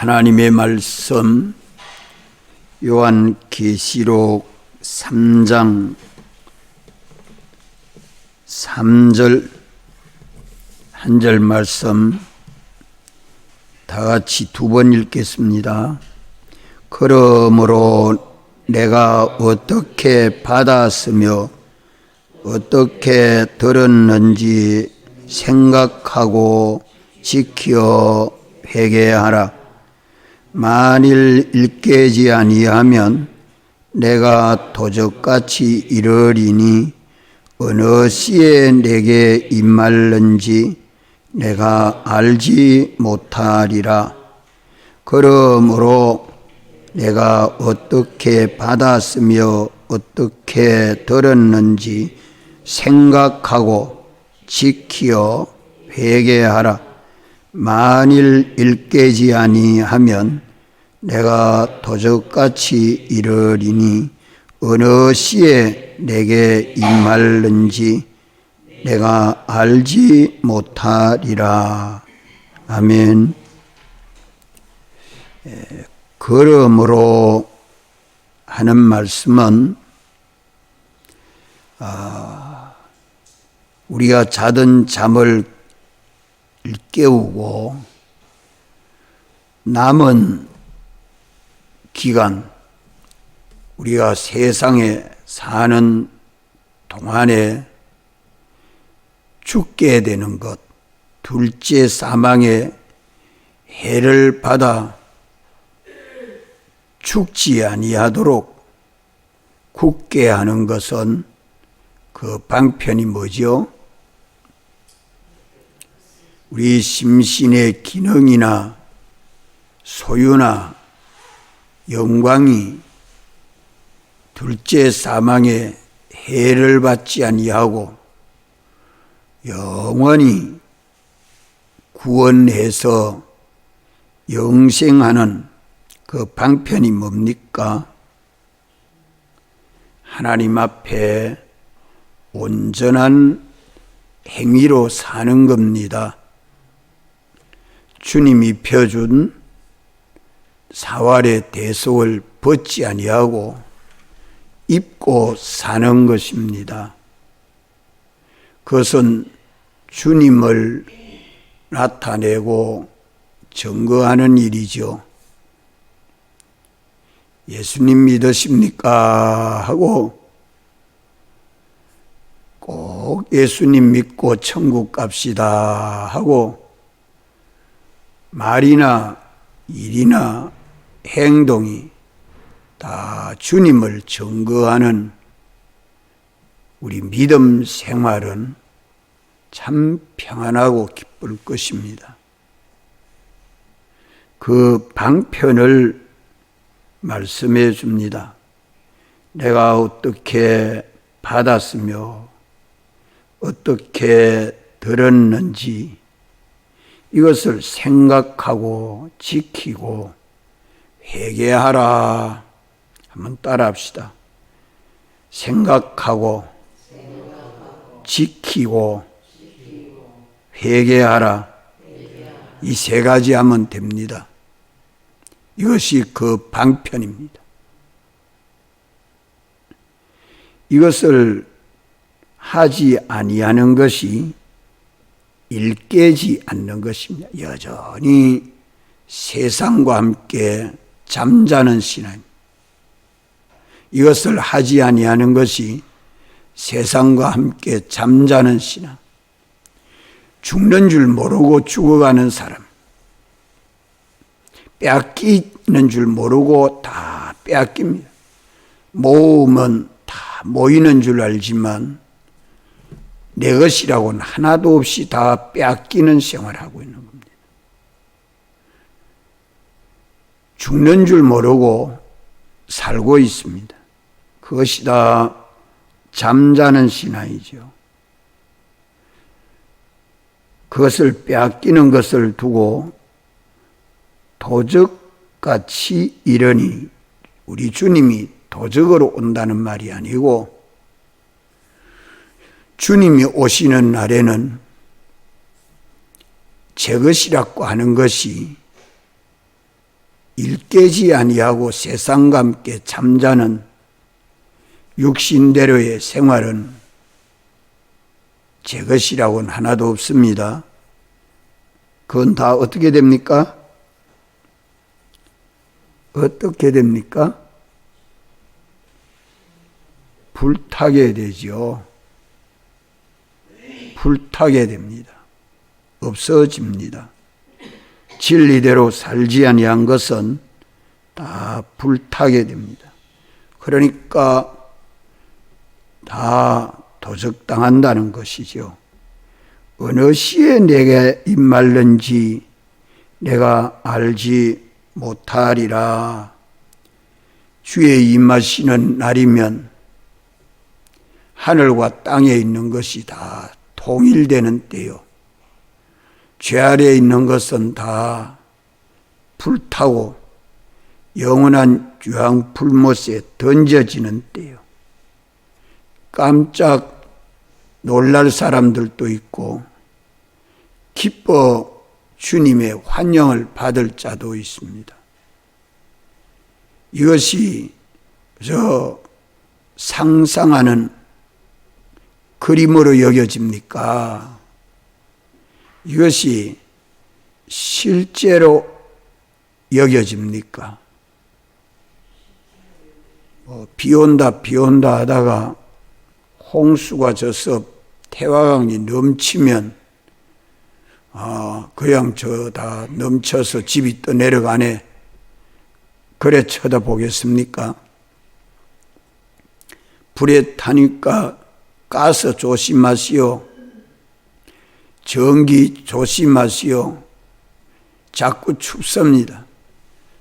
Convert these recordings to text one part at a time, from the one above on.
하나님의 말씀 요한계시록 3장 3절 한 절 말씀 다 같이 두 번 읽겠습니다. 그러므로 내가 어떻게 받았으며 어떻게 들었는지 생각하고 지켜 회개하라. 만일 일깨지 아니하면 내가 도적같이 이르리니 어느 시에 내게 임말는지 내가 알지 못하리라. 그러므로 내가 어떻게 받았으며 어떻게 들었는지 생각하고 지키어 회개하라. 만일 일깨지 아니하면 내가 도적같이 이르리니 어느 시에 내게 임할는지 내가 알지 못하리라. 아멘. 그러므로 하는 말씀은 우리가 자던 잠을 깨우고 남은 기간 우리가 세상에 사는 동안에 죽게 되는 것, 둘째 사망의 해를 받아 죽지 아니하도록 굳게 하는 것은 그 방편이 뭐죠? 우리 심신의 기능이나 소유나 영광이 둘째 사망의 해를 받지 아니하고 영원히 구원해서 영생하는 그 방편이 뭡니까? 하나님 앞에 온전한 행위로 사는 겁니다. 주님이 펴준 사활의 대속을 벗지 아니하고 입고 사는 것입니다. 그것은 주님을 나타내고 증거하는 일이죠. 예수님 믿으십니까? 하고 꼭 예수님 믿고 천국 갑시다 하고 말이나 일이나 행동이 다 주님을 증거하는 우리 믿음 생활은 참 평안하고 기쁠 것입니다. 그 방편을 말씀해 줍니다. 내가 어떻게 받았으며 어떻게 들었는지 이것을 생각하고 지키고 회개하라. 한번 따라합시다. 생각하고 지키고 회개하라. 이 세 가지 하면 됩니다. 이것이 그 방편입니다. 이것을 하지 아니하는 것이 일깨지 않는 것입니다. 여전히 세상과 함께 잠자는 신앙입니다. 이것을 하지 아니하는 것이 세상과 함께 잠자는 신앙. 죽는 줄 모르고 죽어가는 사람, 빼앗기는 줄 모르고 다 빼앗깁니다. 모으면 다 모이는 줄 알지만 내 것이라고는 하나도 없이 다 빼앗기는 생활을 하고 있는 겁니다. 죽는 줄 모르고 살고 있습니다. 그것이 다 잠자는 신앙이죠. 그것을 빼앗기는 것을 두고 도적같이 이르니, 우리 주님이 도적으로 온다는 말이 아니고 주님이 오시는 날에는 제 것이라고 하는 것이 일깨지 아니하고 세상과 함께 잠자는 육신대로의 생활은 제 것이라고는 하나도 없습니다. 그건 다 어떻게 됩니까? 어떻게 됩니까? 불타게 되죠. 불타게 됩니다. 없어집니다. 진리대로 살지 아니한 것은 다 불타게 됩니다. 그러니까 다 도적당한다는 것이죠. 어느 시에 내게 입말는지 내가 알지 못하리라. 주의 임하시는 날이면 하늘과 땅에 있는 것이 다 통일되는 때요. 죄 아래에 있는 것은 다 불타고 영원한 유황 불못에 던져지는 때요. 깜짝 놀랄 사람들도 있고 기뻐 주님의 환영을 받을 자도 있습니다. 이것이 저 상상하는 그림으로 여겨집니까? 이것이 실제로 여겨집니까? 비 온다 하다가 홍수가 져서 태화강이 넘치면 그냥 저 다 넘쳐서 집이 떠내려가네. 그래 쳐다보겠습니까? 불에 타니까 가스 조심하시오. 전기 조심하시오. 자꾸 춥습니다.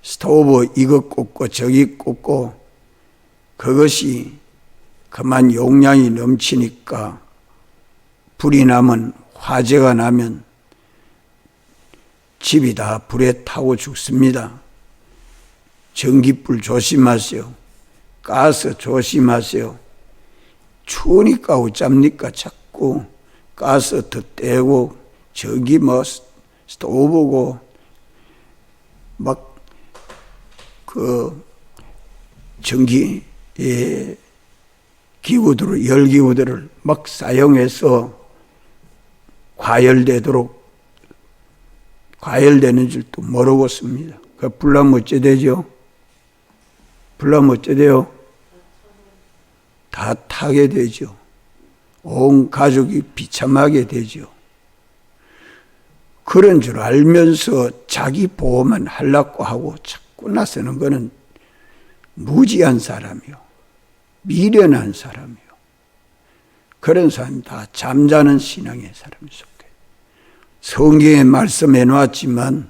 스토브 이것 꽂고 저기 꽂고 그것이 그만 용량이 넘치니까 불이 나면 화재가 나면 집이 다 불에 타고 죽습니다. 전기불 조심하세요. 가스 조심하세요. 추우니까 어쩝니까? 자꾸 가스 더 떼고 전기 스토브고 막 그 전기 기구들을 열기구들을 막 사용해서 과열되는 줄도 모르고 씁니다. 그 불나면 어째 되죠? 불나면 어째 돼요? 다 타게 되죠. 온 가족이 비참하게 되죠. 그런 줄 알면서 자기 보호만 하려고 하고 자꾸 나서는 것은 무지한 사람이요. 미련한 사람이요. 그런 사람이 다 잠자는 신앙의 사람이 속해. 성경에 말씀해 놨지만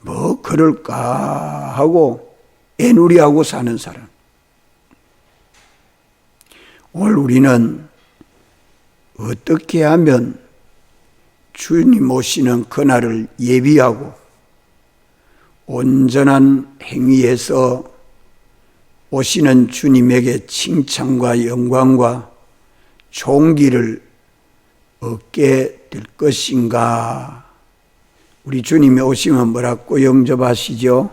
뭐 그럴까 하고 애누리하고 사는 사람. 오늘 우리는 어떻게 하면 주님 오시는 그날을 예비하고 온전한 행위에서 오시는 주님에게 칭찬과 영광과 존귀를 얻게 될 것인가? 우리 주님이 오시면 뭐라고 영접하시죠?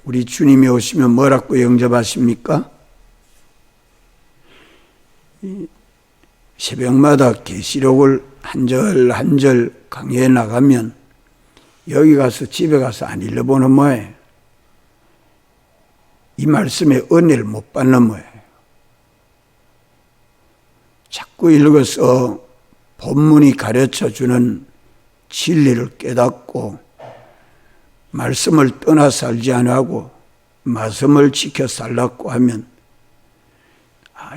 우리 주님이 오시면 뭐라고 영접하십니까? 새벽마다 계시록을 한 절 한 절 강의해 나가면 여기 가서 집에 가서 안 읽어보는 뭐예요? 이 말씀에 은혜를 못 받는 뭐예요? 자꾸 읽어서 본문이 가르쳐주는 진리를 깨닫고 말씀을 떠나 살지 않고 말씀을 지켜 살라고 하면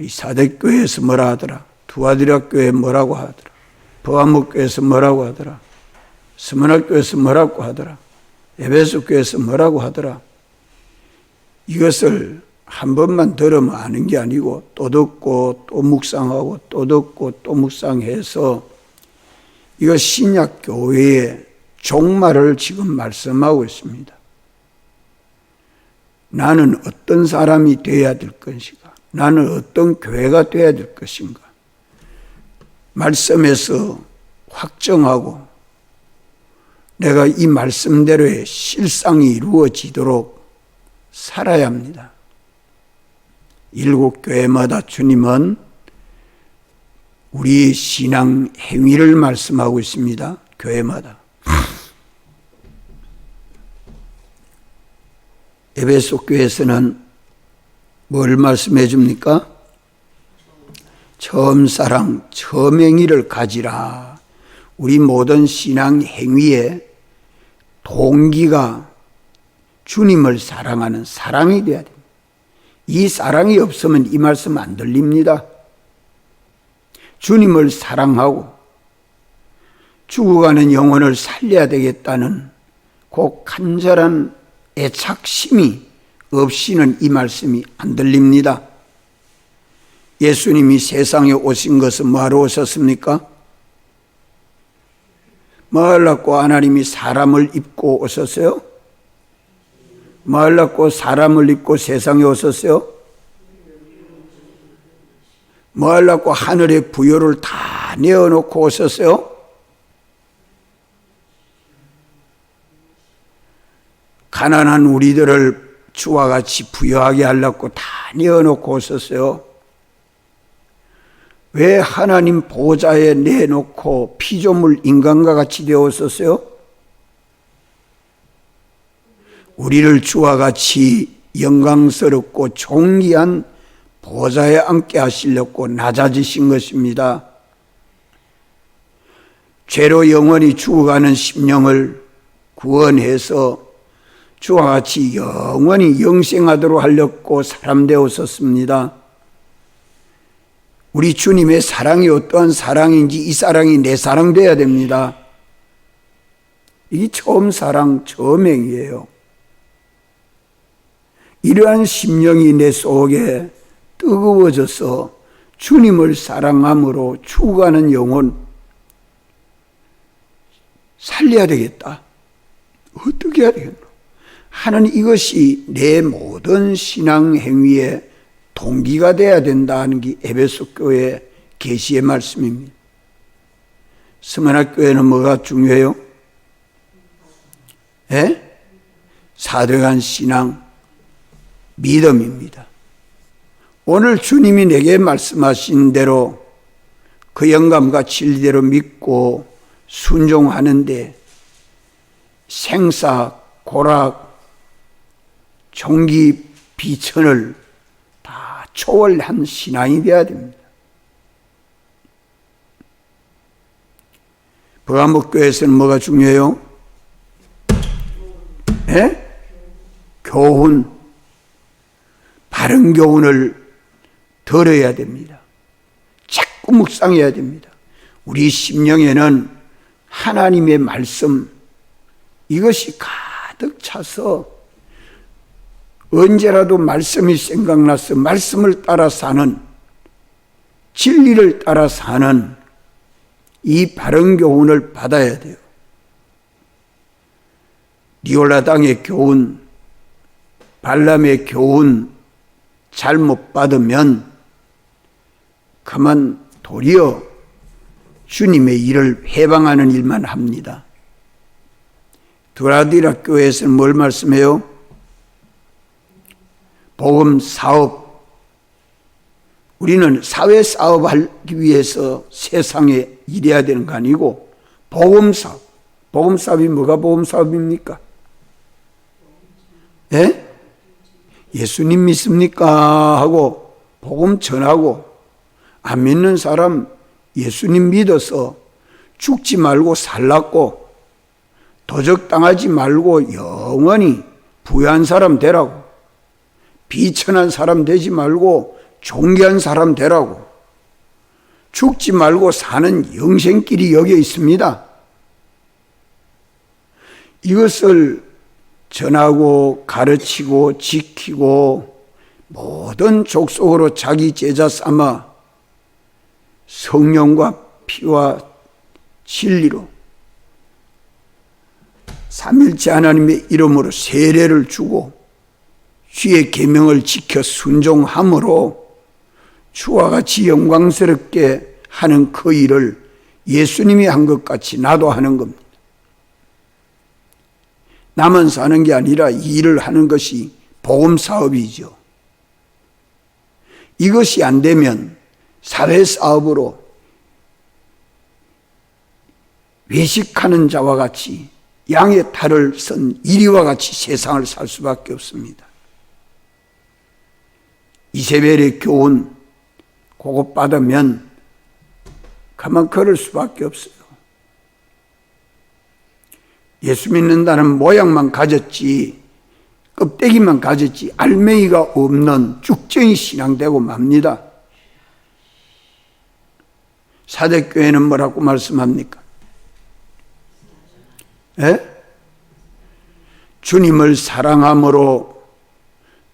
이 사대교회에서 뭐라 하더라? 두아디라 교회 뭐라고 하더라? 버아목교회에서 뭐라고 하더라? 스무나교회에서 뭐라고 하더라? 에베소 교회에서 뭐라고 하더라? 이것을 한 번만 들으면 아는 게 아니고 또 듣고 또 묵상하고 또 듣고 또 묵상해서 이거 신약교회의 종말을 지금 말씀하고 있습니다. 나는 어떤 사람이 되어야 될 것인가? 나는 어떤 교회가 되어야 될 것인가? 말씀에서 확정하고 내가 이 말씀대로의 실상이 이루어지도록 살아야 합니다. 일곱 교회마다 주님은 우리의 신앙 행위를 말씀하고 있습니다. 교회마다. 에베소 교회에서는 뭘 말씀해 줍니까? 처음 사랑, 처음 행위를 가지라. 우리 모든 신앙 행위의 동기가 주님을 사랑하는 사랑이 되어야 됩니다. 이 사랑이 없으면 이 말씀 안 들립니다. 주님을 사랑하고 죽어가는 영혼을 살려야 되겠다는 그 간절한 애착심이 없이는 이 말씀이 안 들립니다. 예수님이 세상에 오신 것은 뭐하러 오셨습니까? 뭐 하려고 하나님이 사람을 입고 오셨어요? 뭐 하려고 사람을 입고 세상에 오셨어요? 뭐 하려고 하늘의 부요를 다 내어놓고 오셨어요? 가난한 우리들을 주와 같이 부유하게 하려고 다 내어놓고 오셨어요. 왜 하나님 보좌에 내놓고 피조물 인간과 같이 되었었어요? 우리를 주와 같이 영광스럽고 존귀한 보좌에 앉게 하시려고 낮아지신 것입니다. 죄로 영원히 죽어가는 심령을 구원해서 주와 같이 영원히 영생하도록 하려고 사람 되었었습니다. 우리 주님의 사랑이 어떠한 사랑인지 이 사랑이 내 사랑 되어야 됩니다. 이게 처음 사랑, 처음 행위예요. 이러한 심령이 내 속에 뜨거워져서 주님을 사랑함으로 죽어가는 영혼 살려야 되겠다. 어떻게 해야 되겠노? 하는 이것이 내 모든 신앙 행위의 동기가 돼야 된다는 게 에베소 교회 계시의 말씀입니다. 스마나 교회는 뭐가 중요해요? 사도간 신앙, 믿음입니다. 오늘 주님이 내게 말씀하신 대로 그 영감과 진리대로 믿고 순종하는데 생사, 고락, 종기, 비천을 다 초월한 신앙이 되어야 됩니다. 버가목교에서는 뭐가 중요해요? 교훈, 바른 교훈을 들어야 됩니다. 자꾸 묵상해야 됩니다. 우리 심령에는 하나님의 말씀, 이것이 가득 차서 언제라도 말씀이 생각나서 말씀을 따라 사는, 진리를 따라 사는 이 바른 교훈을 받아야 돼요. 니올라당의 교훈, 발람의 교훈 잘못 받으면 그만 도리어 주님의 일을 해방하는 일만 합니다. 두라디라 교회에서는 뭘 말씀해요? 복음 사업. 우리는 사회 사업하기 위해서 세상에 일해야 되는 거 아니고 복음 사업. 복음 사업이 뭐가 복음 사업입니까? 예수님 믿습니까? 하고 복음 전하고, 안 믿는 사람 예수님 믿어서 죽지 말고 살라고, 도적당하지 말고 영원히 부유한 사람 되라고, 비천한 사람 되지 말고 존귀한 사람 되라고, 죽지 말고 사는 영생길이 여기에 있습니다. 이것을 전하고 가르치고 지키고 모든 족속으로 자기 제자 삼아 성령과 피와 진리로 삼일째 하나님의 이름으로 세례를 주고 주의 계명을 지켜 순종함으로 주와 같이 영광스럽게 하는 그 일을 예수님이 한 것 같이 나도 하는 겁니다. 나만 사는 게 아니라 일을 하는 것이 복음 사업이죠. 이것이 안 되면 사회 사업으로 외식하는 자와 같이 양의 탈을 쓴 이리와 같이 세상을 살 수밖에 없습니다. 이세벨의 교훈 그것 받으면 가만 걸을 수밖에 없어요. 예수 믿는다는 모양만 가졌지 껍데기만 가졌지 알맹이가 없는 쭉정이 신앙되고 맙니다. 사대교회는 뭐라고 말씀합니까? 주님을 사랑함으로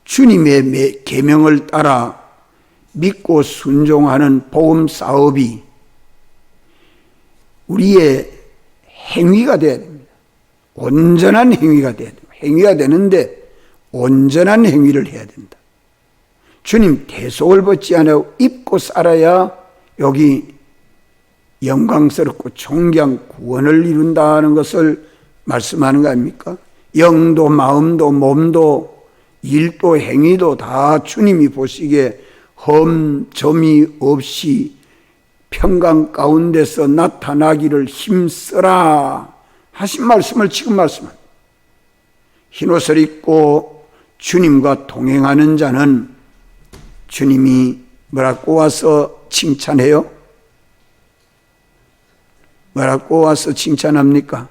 주님의 계명을 따라 믿고 순종하는 복음 사업이 우리의 행위가 되어야 됩니다. 온전한 행위가 되어야 됩니다. 행위가 되는데 온전한 행위를 해야 된다. 주님 대속을 받지 않고 입고 살아야 여기 영광스럽고 존귀한 구원을 이룬다는 것을 말씀하는 거 아닙니까? 영도 마음도 몸도 일도 행위도 다 주님이 보시기에 흠 점이 없이 평강 가운데서 나타나기를 힘쓰라 하신 말씀을 지금 말씀합니다. 흰옷을 입고 주님과 동행하는 자는 주님이 뭐라고 와서 칭찬해요? 뭐라고 와서 칭찬합니까?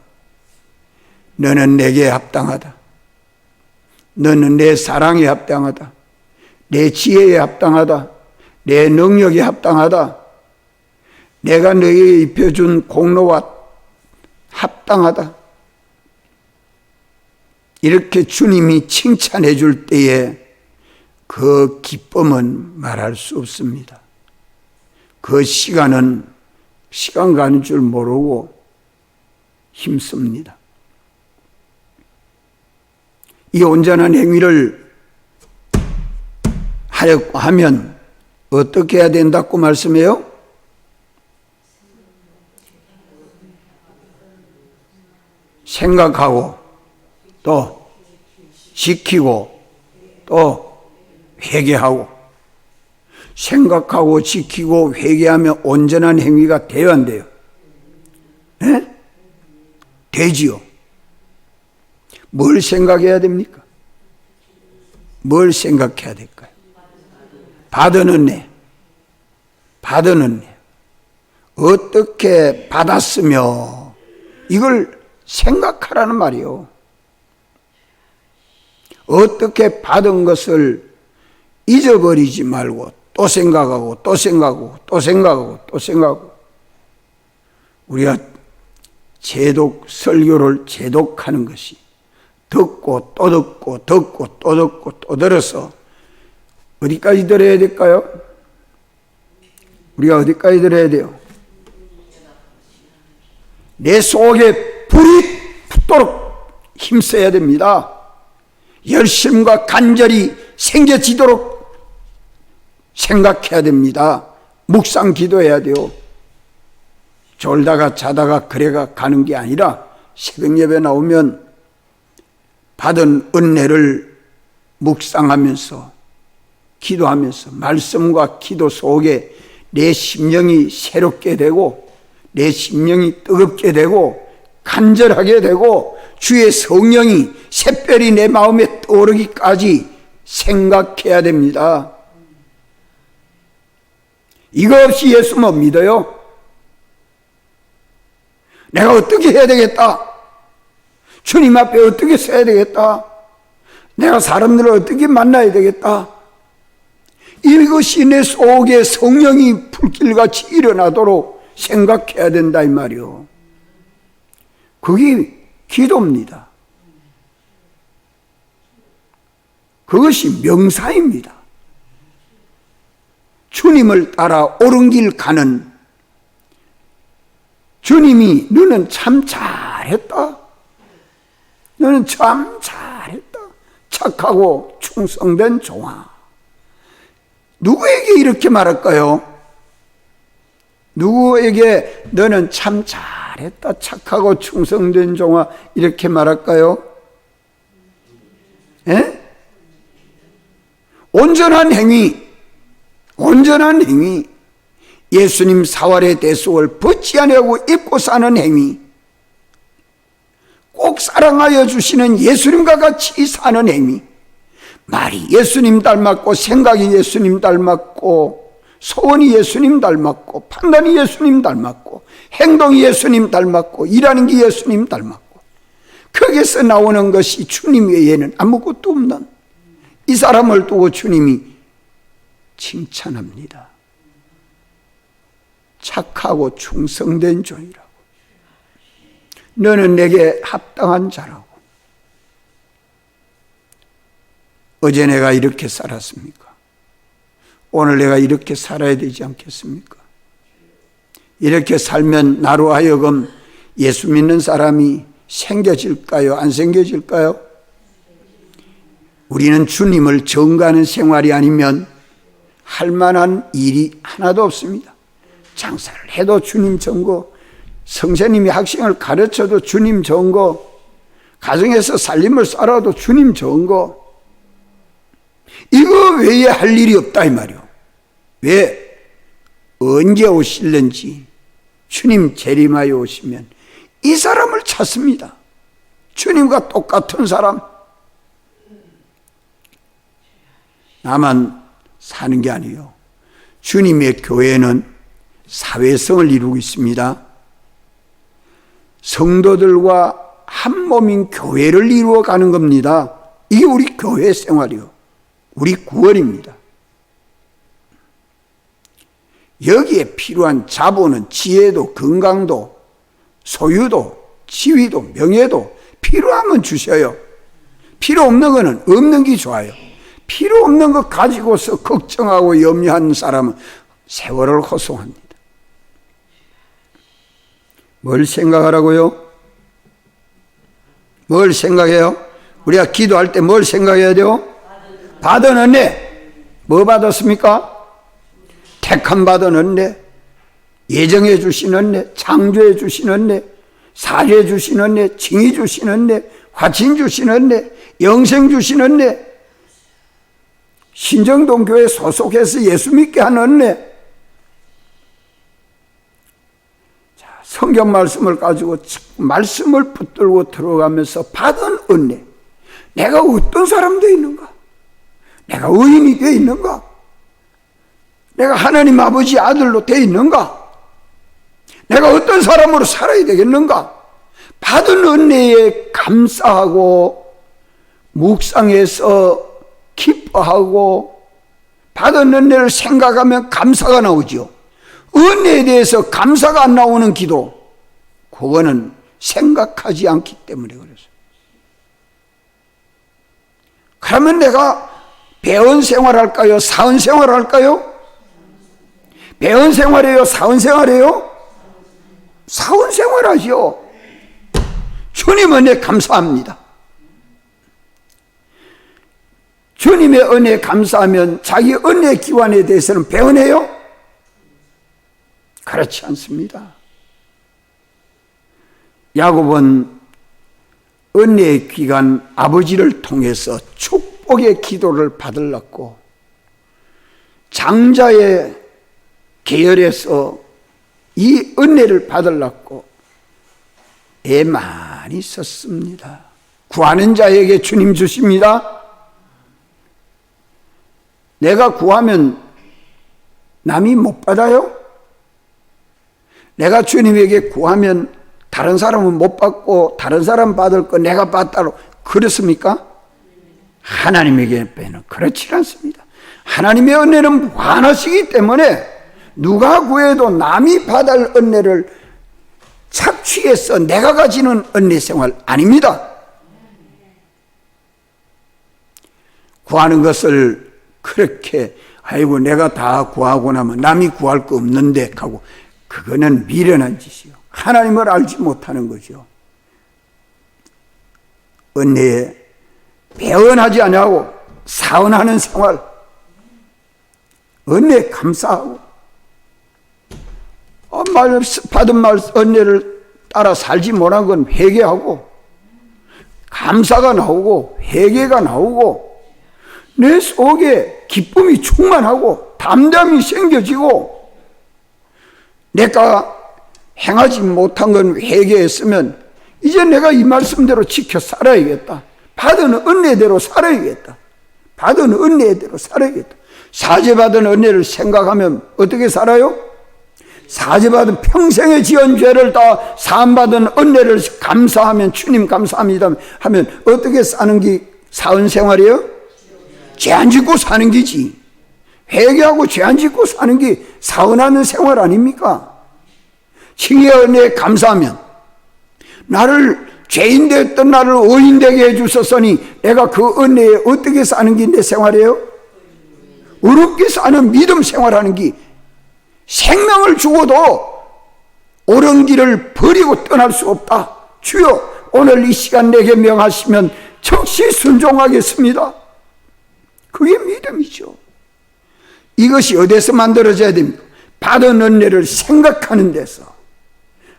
너는 내게 합당하다. 너는 내 사랑에 합당하다. 내 지혜에 합당하다. 내 능력에 합당하다. 내가 너에게 입혀준 공로와 합당하다. 이렇게 주님이 칭찬해 줄 때에 그 기쁨은 말할 수 없습니다. 그 시간은 시간 가는 줄 모르고 힘씁니다. 이 온전한 행위를 하려고 하면 어떻게 해야 된다고 말씀해요? 생각하고 또 지키고 또 회개하고 생각하고 지키고 회개하면 온전한 행위가 돼야 안 돼요? 네? 되지요. 뭘 생각해야 됩니까? 뭘 생각해야 될까요? 받은 은혜. 받은 은혜. 어떻게 받았으며 이걸 생각하라는 말이요. 어떻게 받은 것을 잊어버리지 말고 또 생각하고 또 생각하고 또 생각하고 또 생각하고. 우리가 설교를 제독하는 것이 듣고 또 듣고 듣고 또 듣고 또 들어서 어디까지 들어야 될까요? 우리가 어디까지 들어야 돼요? 내 속에 불이 붙도록 힘써야 됩니다. 열심과 간절히 생겨지도록 생각해야 됩니다. 묵상 기도해야 돼요. 졸다가 자다가 그래가 가는 게 아니라 새벽 예배 나오면 받은 은혜를 묵상하면서 기도하면서 말씀과 기도 속에 내 심령이 새롭게 되고 내 심령이 뜨겁게 되고 간절하게 되고 주의 성령이 샛별이 내 마음에 떠오르기까지 생각해야 됩니다. 이거 없이 예수 못 믿어요? 내가 어떻게 해야 되겠다? 주님 앞에 어떻게 서야 되겠다? 내가 사람들을 어떻게 만나야 되겠다? 이것이 내 속에 성령이 불길같이 일어나도록 생각해야 된다 이 말이요. 그게 기도입니다. 그것이 명사입니다. 주님을 따라 옳은 길 가는 주님이 너는 참 잘했다. 너는 참 잘했다. 착하고 충성된 종아. 누구에게 이렇게 말할까요? 누구에게 너는 참 잘했다. 착하고 충성된 종아 이렇게 말할까요? 온전한 행위, 예수님 사활의 대속을 벗지 아니하고 입고 사는 행위, 꼭 사랑하여 주시는 예수님과 같이 사는 행위, 말이 예수님 닮았고 생각이 예수님 닮았고 소원이 예수님 닮았고 판단이 예수님 닮았고 행동이 예수님 닮았고 일하는 게 예수님 닮았고, 거기서 나오는 것이 주님 외에는 아무것도 없는 이 사람을 두고 주님이 칭찬합니다. 착하고 충성된 종이라고. 너는 내게 합당한 자라고. 어제 내가 이렇게 살았습니까? 오늘 내가 이렇게 살아야 되지 않겠습니까? 이렇게 살면 나로 하여금 예수 믿는 사람이 생겨질까요? 안 생겨질까요? 우리는 주님을 전가하는 생활이 아니면 할 만한 일이 하나도 없습니다. 장사를 해도 주님 전거, 성세님이 학생을 가르쳐도 주님 전거, 가정에서 살림을 살아도 주님 전거, 이거 외에 할 일이 없다 이 말이요. 왜? 언제 오실는지 주님 재림하여 오시면 이 사람을 찾습니다. 주님과 똑같은 사람. 나만 사는 게 아니에요. 주님의 교회는 사회성을 이루고 있습니다. 성도들과 한 몸인 교회를 이루어 가는 겁니다. 이게 우리 교회 생활이요. 우리 구원입니다. 여기에 필요한 자본은 지혜도 건강도 소유도 지위도 명예도 필요하면 주셔요. 필요 없는 거는 없는 게 좋아요. 필요 없는 거 가지고서 걱정하고 염려하는 사람은 세월을 호송합니다. 뭘 생각하라고요? 뭘 생각해요? 우리가 기도할 때 뭘 생각해야 돼요? 받은 은혜. 뭐 받았습니까? 택함 받은 은혜, 예정해 주신 은혜, 창조해 주신 은혜, 살해 주신 은혜, 징이 주신 은혜, 화친 주신 은혜, 영생 주신 은혜, 신정동교회 소속해서 예수 믿게 하는 은혜. 자, 성경 말씀을 가지고 말씀을 붙들고 들어가면서 받은 은혜. 내가 어떤 사람 되어 있는가? 내가 의인이 되어 있는가? 내가 하나님 아버지 아들로 되어 있는가? 내가 어떤 사람으로 살아야 되겠는가? 받은 은혜에 감사하고 묵상해서 기뻐하고 받은 은혜를 생각하면 감사가 나오죠. 은혜에 대해서 감사가 안 나오는 기도, 그거는 생각하지 않기 때문에 그래서. 그러면 내가 배은 생활할까요? 사은 생활할까요? 배은 생활이에요? 사은 생활이에요? 사은 생활하시오. 주님 은혜 감사합니다. 주님의 은혜 감사하면 자기 은혜 기wan에 대해서는 배은해요? 그렇지 않습니다. 야곱은 은혜의 기간 아버지를 통해서 축복의 기도를 받으려고 장자의 계열에서 이 은혜를 받으려고 애 많이 썼습니다. 구하는 자에게 주님 주십니다. 내가 구하면 남이 못 받아요? 내가 주님에게 구하면 다른 사람은 못 받고 다른 사람 받을 거 내가 받다로 그렇습니까? 하나님에게는 그렇지 않습니다. 하나님의 은혜는 무한하시기 때문에 누가 구해도 남이 받을 은혜를 착취해서 내가 가지는 은혜 생활 아닙니다. 구하는 것을 그렇게 아이고 내가 다 구하고 나면 남이 구할 거 없는데 하고, 그거는 미련한 짓이요. 하나님을 알지 못하는 거죠. 은혜에 배은하지 아니하고 사은하는 생활, 은혜에 감사하고 받은 은혜를 따라 살지 못한 건 회개하고 감사가 나오고 회개가 나오고 내 속에 기쁨이 충만하고 담담이 생겨지고, 내가 행하지 못한 건 회개했으면 이제 내가 이 말씀대로 지켜 살아야겠다. 받은 은혜대로 살아야겠다. 받은 은혜대로 살아야겠다. 사죄받은 은혜를 생각하면 어떻게 살아요? 사죄받은 평생의 지은 죄를 다 사함받은 은혜를 감사하면, 주님 감사합니다 하면 어떻게 사는 게 사은생활이에요? 죄 안 짓고 사는 게지. 회개하고 죄 안 짓고 사는 게 사은하는 생활 아닙니까? 칭의 은혜에 감사하면, 나를 죄인 되었던 나를 의인 되게 해주셨으니 내가 그 은혜에 어떻게 사는 게 내 생활이에요? 의롭게 사는 믿음 생활하는 게, 생명을 주고도 옳은 길을 버리고 떠날 수 없다. 주여, 오늘 이 시간 내게 명하시면 즉시 순종하겠습니다. 그게 믿음이죠. 이것이 어디서 만들어져야 됩니까? 받은 은혜를 생각하는 데서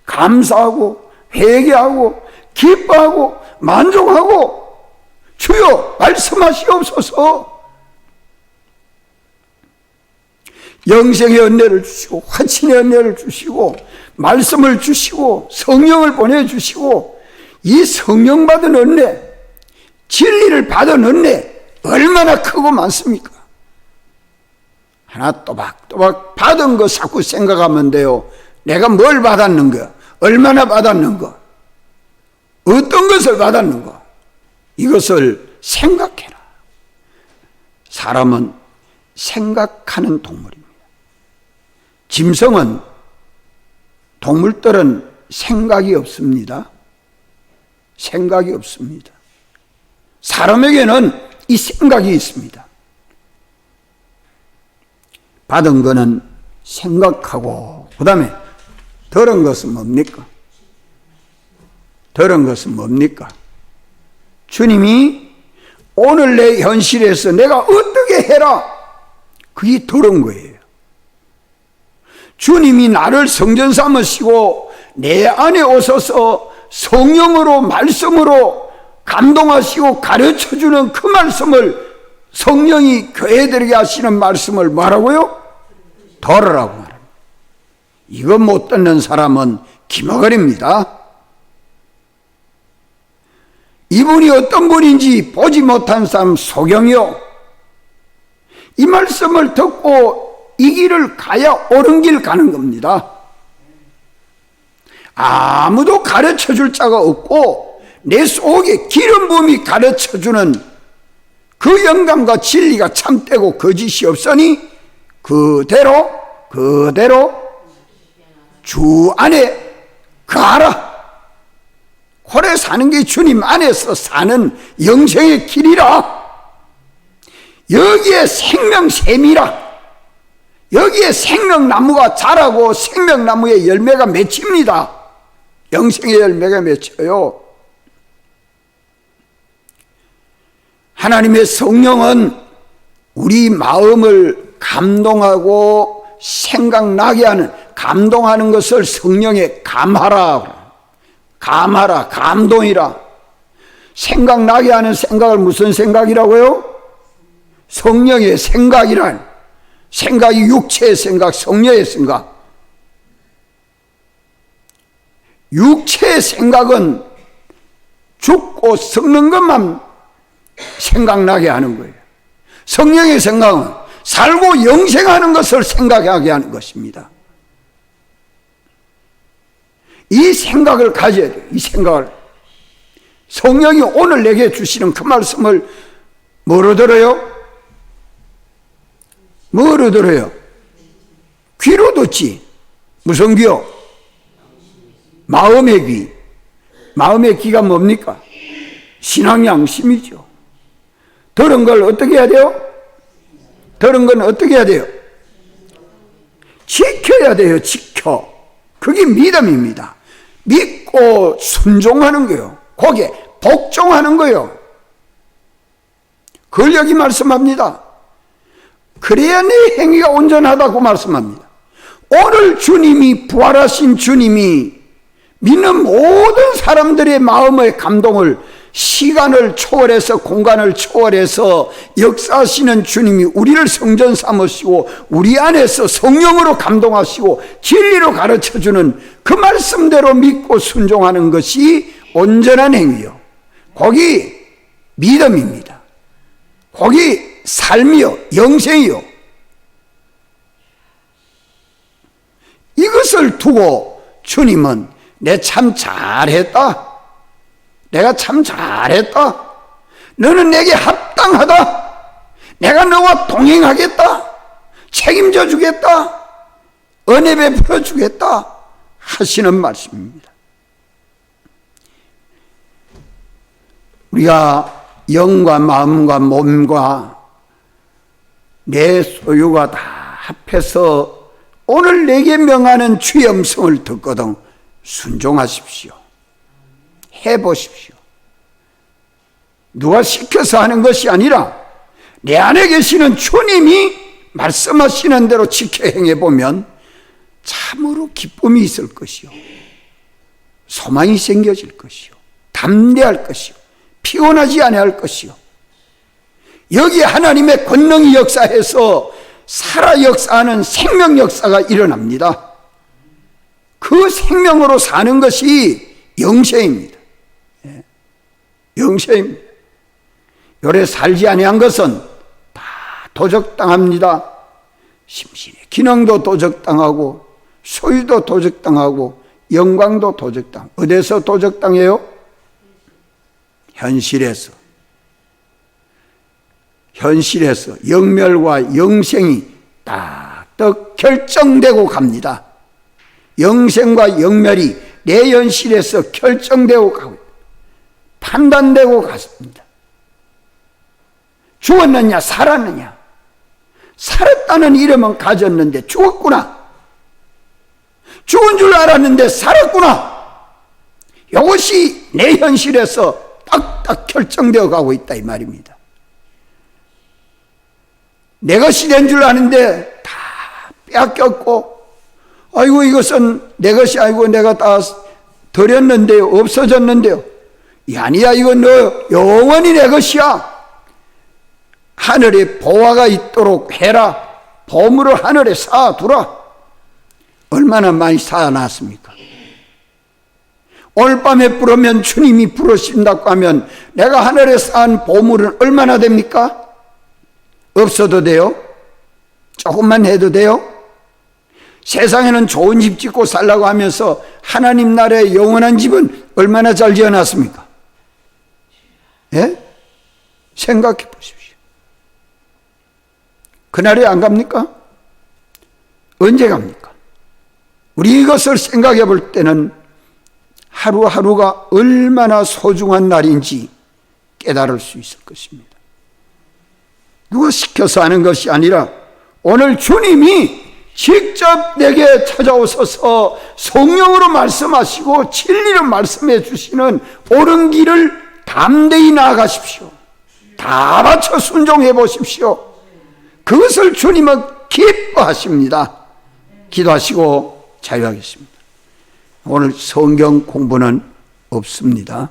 감사하고 회개하고 기뻐하고 만족하고, 주여 말씀하시옵소서. 영생의 은혜를 주시고 화친의 은혜를 주시고 말씀을 주시고 성령을 보내주시고, 이 성령 받은 은혜, 진리를 받은 은혜 얼마나 크고 많습니까? 하나 또박또박 받은 거 자꾸 생각하면 돼요. 내가 뭘 받았는가, 얼마나 받았는가, 어떤 것을 받았는가, 이것을 생각해라. 사람은 생각하는 동물입니다. 짐승은, 동물들은 생각이 없습니다. 생각이 없습니다. 사람에게는 이 생각이 있습니다. 받은 거는 생각하고, 그 다음에 들은 것은 뭡니까? 들은 것은 뭡니까? 주님이 오늘 내 현실에서 내가 어떻게 해라, 그게 들은 거예요. 주님이 나를 성전 삼으시고 내 안에 오셔서 성령으로 말씀으로 감동하시고 가르쳐주는 그 말씀을, 성령이 교회들에게 하시는 말씀을 뭐라고요? 들으라고 말합니다. 이거 못 듣는 사람은 기머거립니다. 이분이 어떤 분인지 보지 못한 사람 소경이요, 이 말씀을 듣고 이 길을 가야 옳은 길 가는 겁니다. 아무도 가르쳐 줄 자가 없고 내 속에 기름 부음이 가르쳐 주는 그 영감과 진리가 참되고 거짓이 없으니 그대로 주 안에 가라. 오래 사는 게 주님 안에서 사는 영생의 길이라. 여기에 생명샘이라. 여기에 생명나무가 자라고 생명나무의 열매가 맺힙니다. 영생의 열매가 맺혀요. 하나님의 성령은 우리 마음을 감동하고 생각나게 하는, 감동하는 것을 성령에 감하라, 감동이라. 생각나게 하는 생각을 무슨 생각이라고요? 성령의 생각이란, 생각이 육체의 생각, 성령의 생각. 육체의 생각은 죽고 썩는 것만 생각나게 하는 거예요. 성령의 생각은 살고 영생하는 것을 생각하게 하는 것입니다. 이 생각을 가져야 돼요. 이 생각을. 성령이 오늘 내게 주시는 그 말씀을 뭐로 들어요? 뭐로 들어요? 귀로 듣지. 무슨 귀요? 마음의 귀. 마음의 귀가 뭡니까? 신앙 양심이죠. 들은 걸 어떻게 해야 돼요? 들은 건 어떻게 해야 돼요? 지켜야 돼요. 지켜. 그게 믿음입니다. 믿고 순종하는 거예요. 거기에 복종하는 거예요. 그걸 여기 말씀합니다. 그래야 내 행위가 온전하다고 말씀합니다. 오늘 주님이, 부활하신 주님이 믿는 모든 사람들의 마음의 감동을 시간을 초월해서 공간을 초월해서 역사하시는 주님이 우리를 성전 삼으시고 우리 안에서 성령으로 감동하시고 진리로 가르쳐주는 그 말씀대로 믿고 순종하는 것이 온전한 행위요, 거기 믿음입니다. 거기 삶이요, 영생이요. 이것을 두고 주님은 내 참 잘했다, 내가 참 잘했다, 너는 내게 합당하다, 내가 너와 동행하겠다, 책임져 주겠다, 은혜 베풀어 주겠다 하시는 말씀입니다. 우리가 영과 마음과 몸과 내 소유가 다 합해서 오늘 내게 명하는 주의 음성을 듣거든 순종하십시오. 해보십시오. 누가 시켜서 하는 것이 아니라 내 안에 계시는 주님이 말씀하시는 대로 지켜 행해보면 참으로 기쁨이 있을 것이요, 소망이 생겨질 것이요, 담대할 것이요, 피곤하지 아니할 것이요, 여기 하나님의 권능이 역사해서 살아 역사하는 생명 역사가 일어납니다. 그 생명으로 사는 것이 영생입니다. 영생입니다. 요래 살지 아니한 것은 다 도적당합니다. 심신의 기능도 도적당하고 소유도 도적당하고 영광도 도적당. 어디서 도적당해요? 현실에서 영멸과 영생이 딱 결정되고 갑니다. 영생과 영멸이 내 현실에서 결정되고 가고 판단되고 갔습니다. 죽었느냐 살았느냐, 살았다는 이름은 가졌는데 죽었구나, 죽은 줄 알았는데 살았구나, 이것이 내 현실에서 딱딱 결정되어 가고 있다 이 말입니다. 내 것이 된 줄 아는데 다 빼앗겼고, 아이고 이것은 내 것이 아니고 내가 다 드렸는데요, 없어졌는데요. 아니야, 이건 너 영원히 내 것이야. 하늘에 보화가 있도록 해라. 보물을 하늘에 쌓아두라. 얼마나 많이 쌓아놨습니까? 오늘 밤에 부르면 주님이 부르신다고 하면 내가 하늘에 쌓은 보물은 얼마나 됩니까? 없어도 돼요? 조금만 해도 돼요? 세상에는 좋은 집 짓고 살라고 하면서 하나님 나라의 영원한 집은 얼마나 잘 지어놨습니까? 예? 생각해 보십시오. 그날이 안 갑니까? 언제 갑니까? 우리 이것을 생각해 볼 때는 하루하루가 얼마나 소중한 날인지 깨달을 수 있을 것입니다. 누가 시켜서 하는 것이 아니라 오늘 주님이 직접 내게 찾아오셔서 성령으로 말씀하시고 진리로 말씀해 주시는 옳은 길을 담대히 나아가십시오. 다 바쳐 순종해 보십시오. 그것을 주님은 기뻐하십니다. 기도하시고 자유하겠습니다. 오늘 성경 공부는 없습니다.